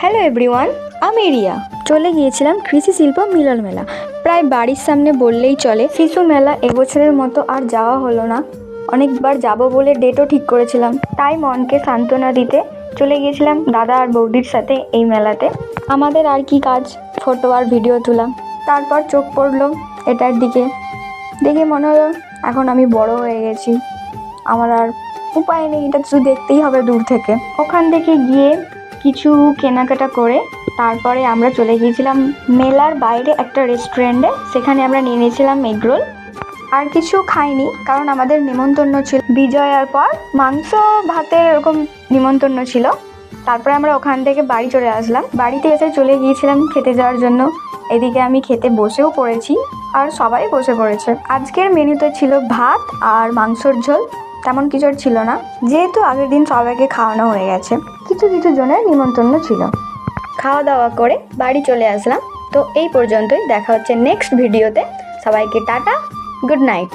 Hello everyone, আমি রিয়া। চলে গিয়েছিলাম কৃষি শিল্প মিলন মেলা, প্রায় বাড়ির সামনে বললেই চলে। শিশু মেলা এবছরের মতো আর যাওয়া হলো না। অনেকবার যাব বলে ডেটও ঠিক করেছিলাম, তাই মনকে সান্ত্বনা দিতে চলে গিয়েছিলাম দাদা আর বৌদির সাথে এই মেলাতে। আমাদের আর কি কাজ, ফটো আর ভিডিও তোলা। তারপর চোখ পড়লো এটার দিকে, দেখে মনে হলো এখন আমি বড় হয়ে গেছি, আমার আর উপায় নেই, এটা শুধু দেখতেই হবে দূর থেকে। ওখান থেকে গিয়ে কিছু কেনাকাটা করে তারপরে আমরা চলে গিয়েছিলাম মেলার বাইরে একটা রেস্টুরেন্টে। সেখানে আমরা নিয়ে নিয়েছিলাম এগরোল। আর কিছু খাইনি, কারণ আমাদের নিমন্ত্রণ ছিল বিজয়ার পর মাংস ভাতের এরকম নিমন্ত্রণ ছিল। তারপরে আমরা ওখান থেকে বাড়ি চলে আসলাম। বাড়িতে এসে চলে গিয়েছিলাম খেতে যাওয়ার জন্য। এদিকে আমি খেতে বসেও পড়েছি আর সবাই বসে পড়েছে। আজকের মেনুতে ছিল ভাত আর মাংসর ঝোল, তেমন কিছু ছিল না, যেহেতু আগের দিন সবাইকে খাওয়ানো হয়ে গেছে। কিছু কিছু জনের নিমন্ত্রণ ছিল। খাওয়া দাওয়া করে বাড়ি চলে আসলাম। তো এই পর্যন্তই, দেখা হচ্ছে নেক্সট ভিডিওতে। সবাইকে টাটা, গুড নাইট।